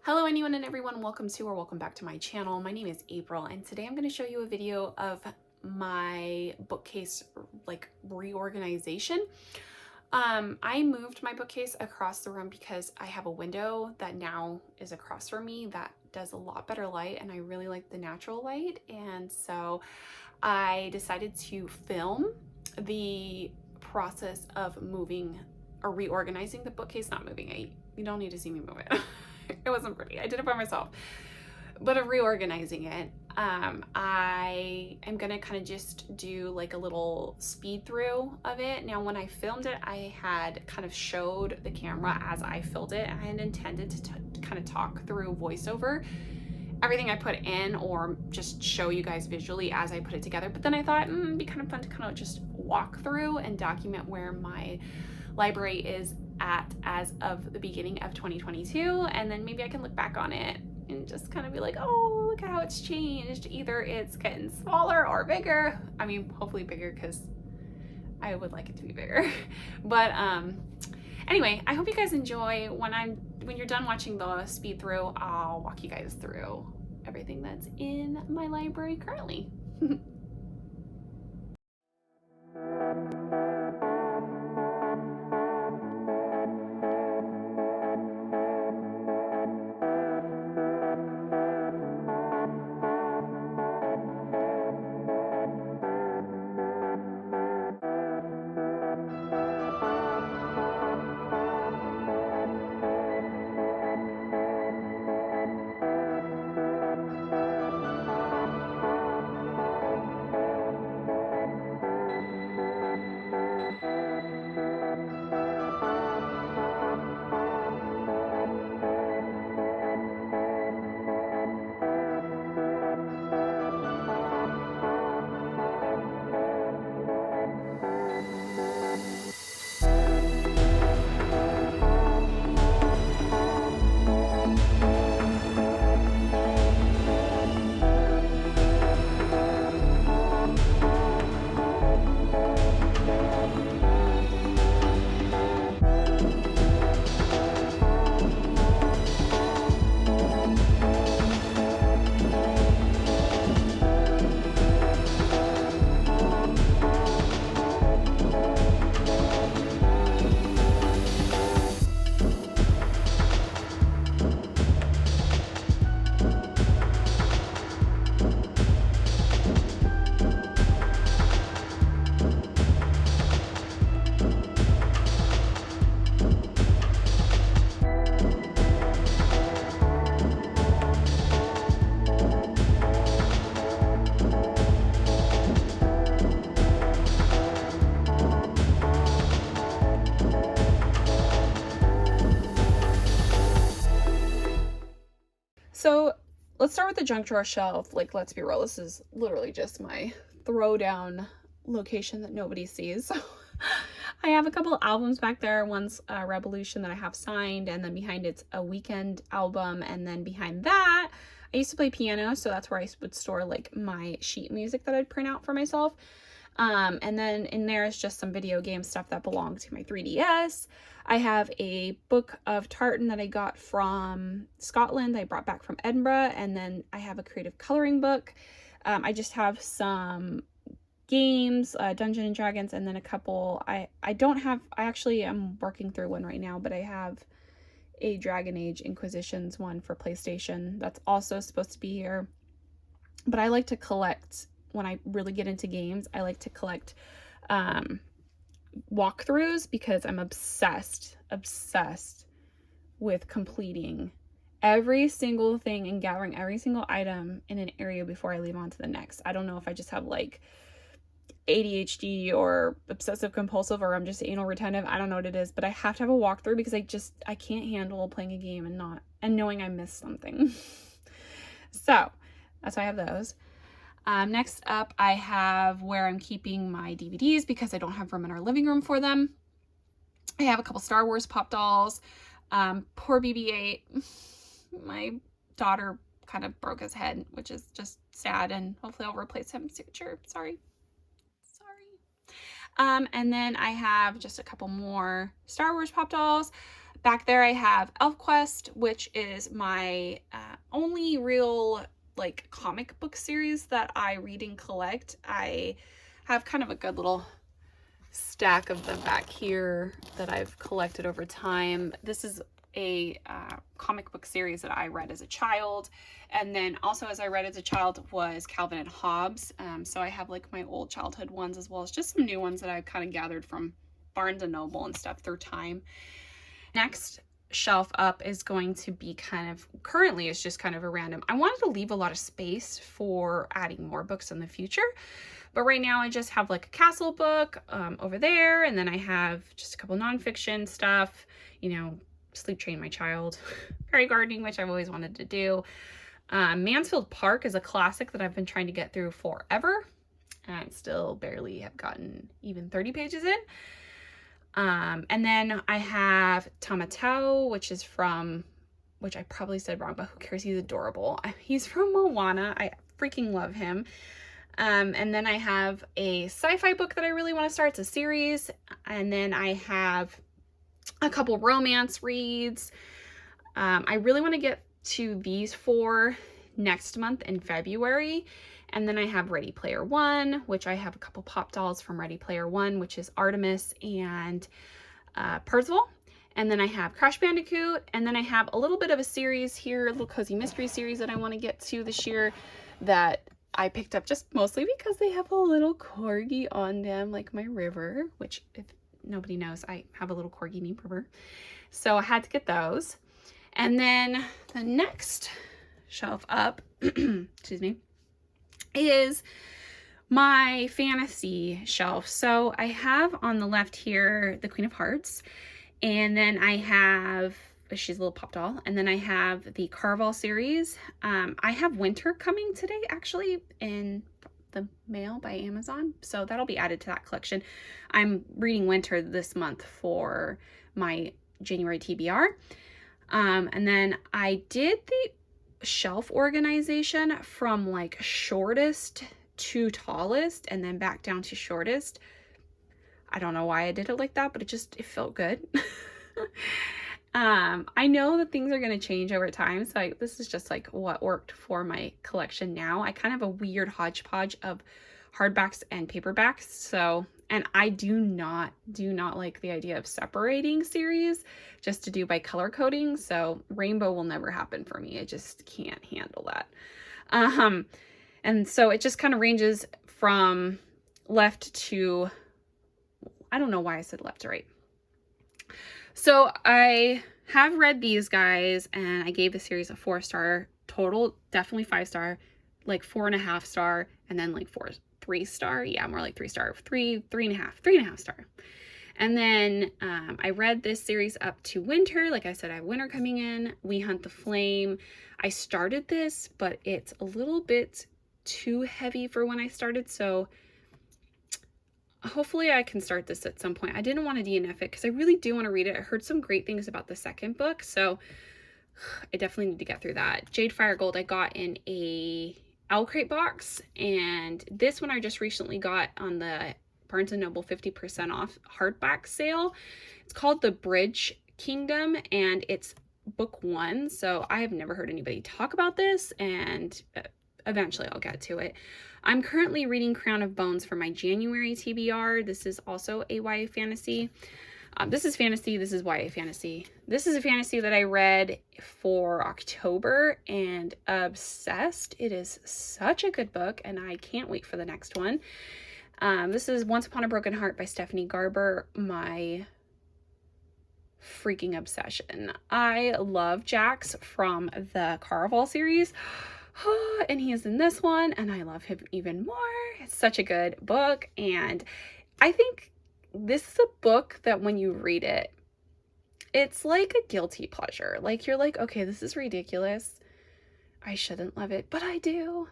Hello anyone and everyone, welcome back to my channel. My name is April and today I'm going to show you a video of my bookcase reorganization. I moved my bookcase across the room because I have a window that now is across from me that does a lot better light, and I really like the natural light, and so I decided to film the process of moving or reorganizing the bookcase. Not moving, you don't need to see me move it. It wasn't pretty. I did it by myself. But of reorganizing it, I am gonna kind of just do like a little speed through of it. Now, when I filmed it, I had kind of showed the camera as I filled it. I had intended to kind of talk through voiceover everything I put in, or just show you guys visually as I put it together. But then I thought it'd be kind of fun to kind of just walk through and document where my library is at as of the beginning of 2022, and then maybe I can look back on it and just kind of be like, oh, look at how it's changed. Either it's getting smaller or bigger. I mean, hopefully bigger, because I would like it to be bigger. But anyway, I hope you guys enjoy. When you're done watching the speed through, I'll walk you guys through everything that's in my library currently. So let's start with the junk drawer shelf. Like, let's be real, this is literally just my throwdown location that nobody sees. So I have a couple of albums back there. One's Revolution that I have signed, and then behind it's a Weekend album, and then behind that I used to play piano, so that's where I would store like my sheet music that I'd print out for myself. And then in there is just some video game stuff that belonged to my 3DS. I have a book of tartan that I got from Scotland, I brought back from Edinburgh, and then I have a creative coloring book. I just have some games, Dungeons and Dragons, and then a couple. I actually am working through one right now, but I have a Dragon Age Inquisitions one for PlayStation that's also supposed to be here. But I like to collect, when I really get into games, I like to collect walkthroughs, because I'm obsessed with completing every single thing and gathering every single item in an area before I leave on to the next. I don't know if I just have like ADHD or obsessive compulsive, or I'm just anal retentive. I don't know what it is, but I have to have a walkthrough because I can't handle playing a game and knowing I missed something. So that's why I have those. Next up, I have where I'm keeping my DVDs because I don't have room in our living room for them. I have a couple Star Wars pop dolls. Poor BB-8. My daughter kind of broke his head, which is just sad, and hopefully I'll replace him soon. Sorry. And then I have just a couple more Star Wars pop dolls. Back there I have ElfQuest, which is my only real like comic book series that I read and collect. I have kind of a good little stack of them back here that I've collected over time. This is a comic book series that I read as a child, and then also as I read as a child was Calvin and Hobbes. So I have like my old childhood ones as well as just some new ones that I've kind of gathered from Barnes and Noble and stuff through time. Next shelf up is going to be currently it's just kind of a random. I wanted to leave a lot of space for adding more books in the future, but right now I just have like a castle book over there, and then I have just a couple nonfiction stuff, Sleep Train My Child, Fairy Gardening, which I've always wanted to do. Mansfield Park is a classic that I've been trying to get through forever, and I still barely have gotten even 30 pages in. And then I have Tamatau, which I probably said wrong, but who cares? He's adorable. He's from Moana. I freaking love him. And then I have a sci-fi book that I really want to start. It's a series. And then I have a couple romance reads. I really want to get to these 4 next month in February. And then I have Ready Player One, which I have a couple pop dolls from Ready Player One, which is Artemis and Percival. And then I have Crash Bandicoot. And then I have a little bit of a series here, a little cozy mystery series that I want to get to this year that I picked up just mostly because they have a little corgi on them, like my River, which if nobody knows, I have a little corgi named River. So I had to get those. And then the next shelf up, excuse me, is my fantasy shelf. So I have on the left here the Queen of Hearts, and then I have, she's a little pop doll, and then I have the Carval series. I have Winter coming today actually in the mail by Amazon, so that'll be added to that collection. I'm reading Winter this month for my January TBR. And then I did the shelf organization from like shortest to tallest and then back down to shortest. I don't know why I did it like that, but it felt good. I know that things are going to change over time, so this is just like what worked for my collection now. I kind of have a weird hodgepodge of hardbacks and paperbacks, so, and I do not like the idea of separating series just to do by color coding, so rainbow will never happen for me. I just can't handle that. And so it just kind of ranges from left to, I don't know why I said left to right. So I have read these guys, and I gave the series a 4-star total, definitely 5-star, like 4.5 star, and then like 3 star. Yeah, more like 3 star, 3.5 star. And then I read this series up to Winter. Like I said, I have Winter coming in. We Hunt the Flame. I started this, but it's a little bit too heavy for when I started, so hopefully I can start this at some point. I didn't want to DNF it because I really do want to read it. I heard some great things about the second book, so I definitely need to get through that. Jade Fire Gold I got in a Owl Crate box, and this one I just recently got on the Barnes & Noble 50% off hardback sale. It's called The Bridge Kingdom, and it's book 1, so I have never heard anybody talk about this, and eventually I'll get to it. I'm currently reading Crown of Bones for my January TBR. This is also a YA fantasy. This is fantasy. This is YA fantasy. This is a fantasy that I read for October and obsessed. It is such a good book, and I can't wait for the next one. This is Once Upon a Broken Heart by Stephanie Garber, my freaking obsession. I love Jax from the Carval series. And he is in this one, and I love him even more. It's such a good book, and I think this is a book that when you read it, it's like a guilty pleasure. Like, you're like, okay, this is ridiculous. I shouldn't love it, but I do.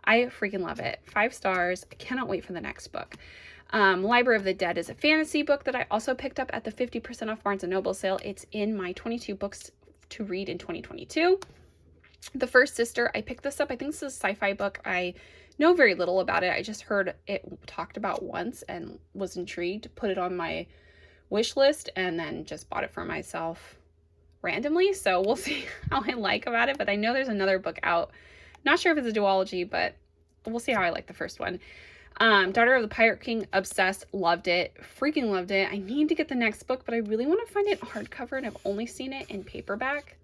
I freaking love it. 5 stars. I cannot wait for the next book. Library of the Dead is a fantasy book that I also picked up at the 50% off Barnes & Noble sale. It's in my 22 books to read in 2022. The First Sister, I picked this up. I think this is a sci-fi book. I know very little about it. I just heard it talked about once and was intrigued, put it on my wish list, and then just bought it for myself randomly, so we'll see how I like about it. But I know there's another book out. Not sure if it's a duology, but we'll see how I like the first one. Daughter of the Pirate King, obsessed, loved it, freaking loved it. I need to get the next book, but I really want to find it hardcover, and I've only seen it in paperback,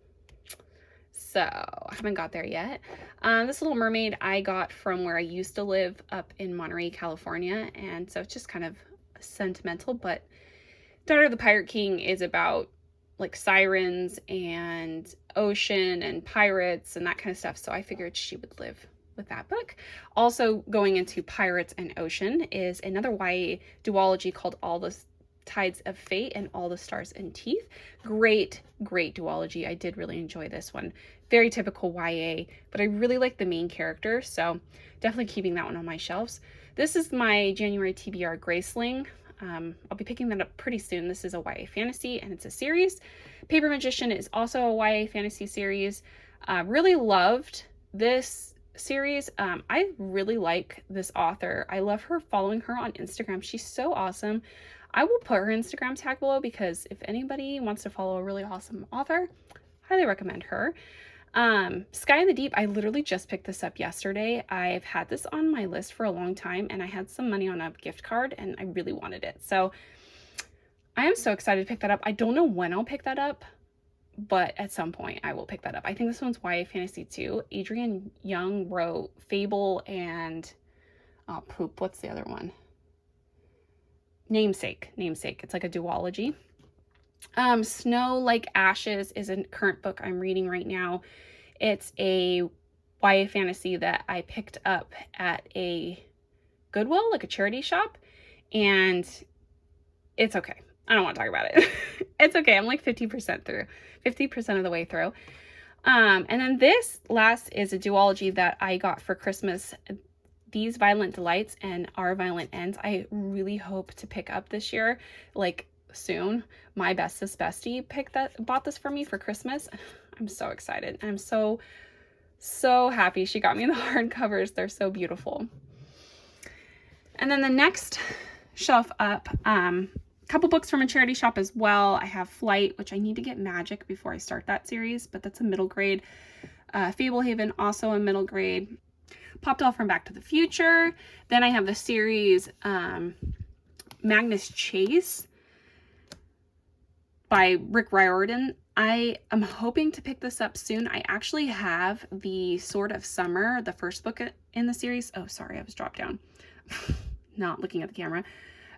so I haven't got there yet. This Little Mermaid I got from where I used to live up in Monterey, California, and so it's just kind of sentimental. But Daughter of the Pirate King is about like sirens and ocean and pirates and that kind of stuff, so I figured she would live with that book. Also going into pirates and ocean is another YA duology called All the Tides of Fate and All the Stars and Teeth. Great duology. I did really enjoy this one. Very typical YA, but I really like the main character, so definitely keeping that one on my shelves. This is my January TBR Graceling. I'll be picking that up pretty soon. This is a YA fantasy and it's a series. Paper Magician is also a YA fantasy series. Really loved this series. I really like this author. I love her, following her on Instagram. She's so awesome. I will put her Instagram tag below because if anybody wants to follow a really awesome author, highly recommend her. Sky in the Deep, I literally just picked this up yesterday. I've had this on my list for a long time and I had some money on a gift card and I really wanted it. So I am so excited to pick that up. I don't know when I'll pick that up, but at some point I will pick that up. I think this one's YA fantasy too. Adrienne Young wrote Fable and, oh poop, what's the other one? Namesake. It's like a duology. Snow Like Ashes is a current book I'm reading right now. It's a YA fantasy that I picked up at a Goodwill, like a charity shop, and it's okay. I don't want to talk about it. It's okay. I'm like 50% of the way through. And then this last is a duology that I got for Christmas. These Violent Delights and Our Violent Ends. I really hope to pick up this year, like soon. My bestest bestie bought this for me for Christmas. I'm so excited. I'm so happy she got me the hardcovers. They're so beautiful. And then the next shelf up, couple books from a charity shop as well. I have Flight, which I need to get Magic before I start that series, but that's a middle grade. Fablehaven, also a middle grade. Popped Off from Back to the Future. Then I have the series Magnus Chase by Rick Riordan. I am hoping to pick this up soon. I actually have the Sword of Summer, the first book in the series. Oh, sorry, I was dropped down. Not looking at the camera.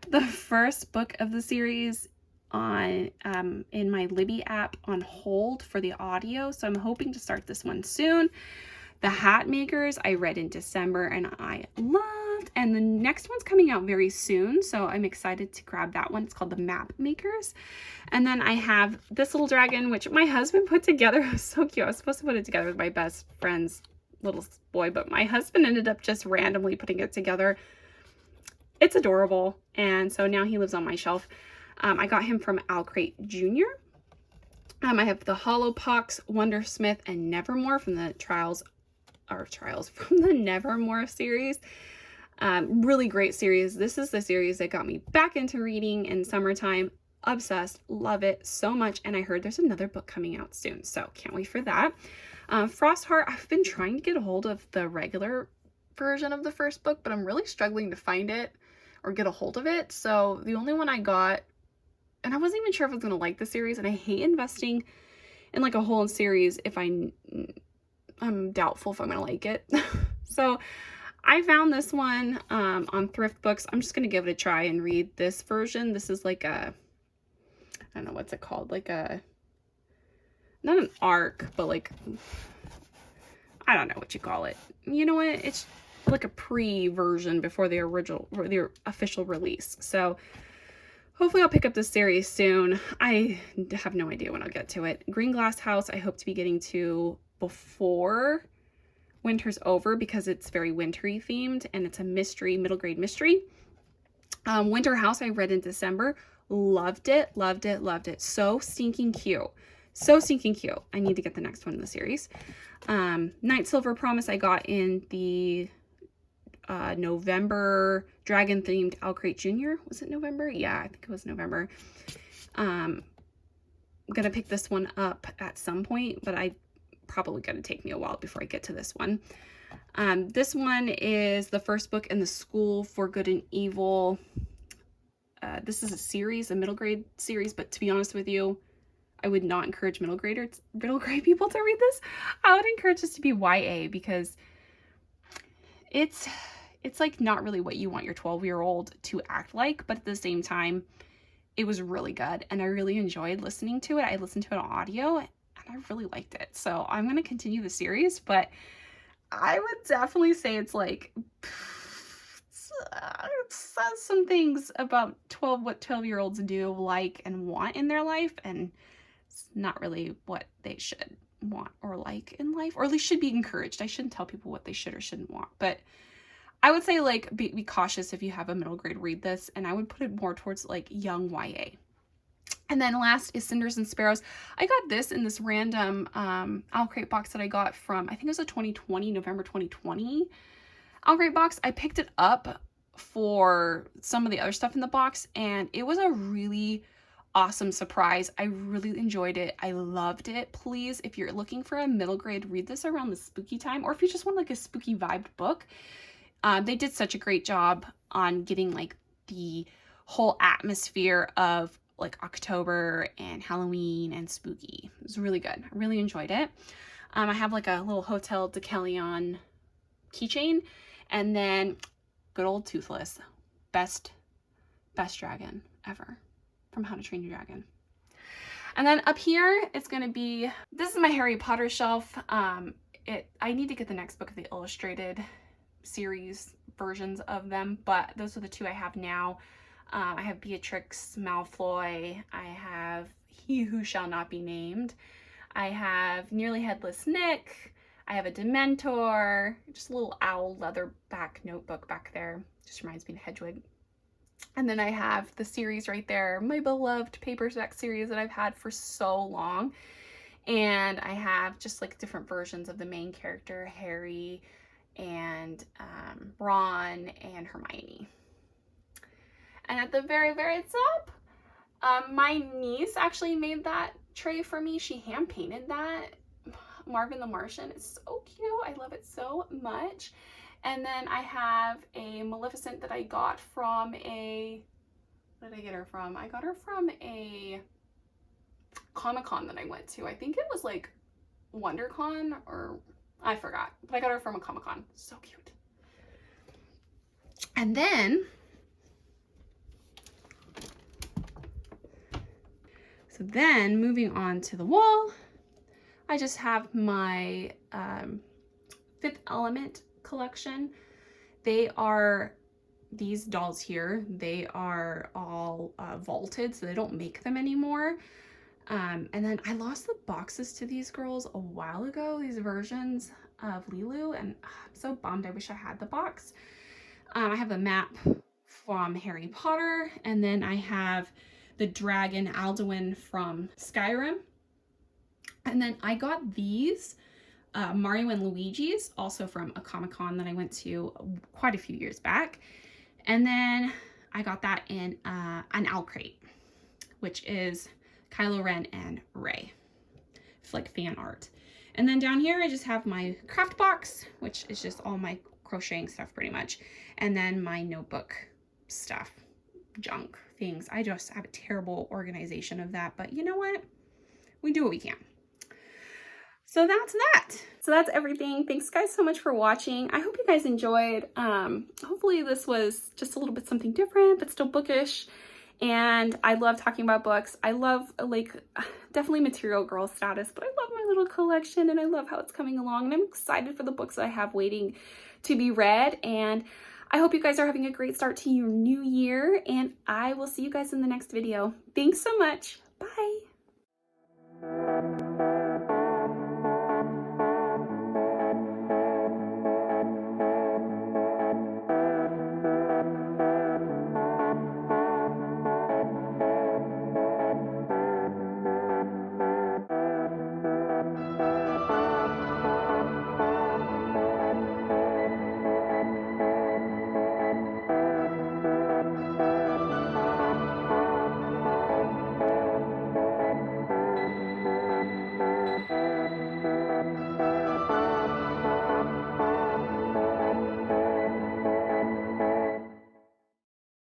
The first book of the series on in my Libby app on hold for the audio, so I'm hoping to start this one soon. The Hat Makers I read in December and I loved, and the next one's coming out very soon, so I'm excited to grab that one. It's called The Map Makers. And then I have This Little Dragon, which my husband put together. It was so cute. I was supposed to put it together with my best friend's little boy, but my husband ended up just randomly putting it together. It's adorable, and so now he lives on my shelf. I got him from Al Crate Jr. I have the Hollowpox, Wondersmith, and Nevermore from the from the Nevermore series. Really great series. This is the series that got me back into reading in summertime. Obsessed, love it so much, and I heard there's another book coming out soon, so can't wait for that. Frostheart, I've been trying to get a hold of the regular version of the first book, but I'm really struggling to find it or get a hold of it. So the only one I got, and I wasn't even sure if I was going to like the series, and I hate investing in like a whole series if I'm doubtful if I'm going to like it. So I found this one on Thrift Books. I'm just going to give it a try and read this version. This is like a, I don't know what's it called, like a, not an arc, but like, I don't know what you call it. You know what? It's like a pre-version before the original, or the official release. So hopefully I'll pick up this series soon. I have no idea when I'll get to it. Green Glass House, I hope to be getting to before winter's over because it's very wintry themed and it's a mystery, middle grade mystery. Winter House I read in December. Loved it. So stinking cute. I need to get the next one in the series. Night Silver Promise I got in the November dragon themed Al Crate Jr. Was it November? Yeah, I think it was November. gonna pick this one up at some point, but I probably gonna take me a while before I get to this one. This one is the first book in the School for Good and Evil. This is a series, a middle grade series, but to be honest with you, I would not encourage middle grade people to read this. I would encourage this to be YA, because it's like not really what you want your 12-year-old to act like, but at the same time, it was really good and I really enjoyed listening to it. I listened to it on audio and I really liked it. So I'm going to continue the series, but I would definitely say it's like, it says some things about what 12-year-olds do, like, and want in their life, and it's not really what they should want or like in life, or at least should be encouraged. I shouldn't tell people what they should or shouldn't want, but I would say, like, be cautious if you have a middle grade read this, and I would put it more towards like young YA. And then last is Cinders and Sparrows. I got this in this random Owl Crate box that I got from, I think it was a November 2020 Owl Crate box. I picked it up for some of the other stuff in the box, and it was a really awesome surprise. I really enjoyed it. I loved it. Please, if you're looking for a middle grade, read this around the spooky time, or if you just want like a spooky vibed book. They did such a great job on getting like the whole atmosphere of like October and Halloween and spooky. It was really good. I really enjoyed it. I have like a little Hotel de Kellyon keychain, and then good old Toothless, best dragon ever from How to Train Your Dragon. And then up here, it's gonna be, this is my Harry Potter shelf. I need to get the next book of the illustrated series versions of them, but those are the two I have now. I have Beatrix Malfoy, I have He Who Shall Not Be Named, I have Nearly Headless Nick, I have a Dementor, just a little owl leather back notebook back there, just reminds me of Hedwig. And then I have the series right there, my beloved paperback series that I've had for so long, and I have just like different versions of the main character, Harry and Ron and Hermione. And at the very, very top, my niece actually made that tray for me. She hand painted that. Marvin the Martian is so cute. I love it so much. And then I have a Maleficent that I got from a, what did I get her from? I got her from a Comic-Con that I went to. I think it was like WonderCon, or I forgot, but I got her from a Comic-Con. So cute. And then, moving on to the wall, I just have my Fifth Element collection. They are, these dolls here, they are all vaulted, so they don't make them anymore. And then I lost the boxes to these girls a while ago, these versions of Lilu, and I'm so bummed. I wish I had the box. I have the map from Harry Potter, and then I have the dragon Alduin from Skyrim. And then I got these Mario and Luigi's, also from a Comic-Con that I went to quite a few years back. And then I got that in an Owl Crate, which is Kylo Ren and Rey. It's like fan art. And then down here I just have my craft box, which is just all my crocheting stuff pretty much. And then my notebook stuff, junk things. I just have a terrible organization of that, but you know what? We do what we can. So that's that. So that's everything. Thanks guys so much for watching. I hope you guys enjoyed. Hopefully this was just a little bit something different, but still bookish. And I love talking about books. I love, like, definitely material girl status, but I love my little collection and I love how it's coming along. And I'm excited for the books that I have waiting to be read. And I hope you guys are having a great start to your new year. And I will see you guys in the next video. Thanks so much. Bye.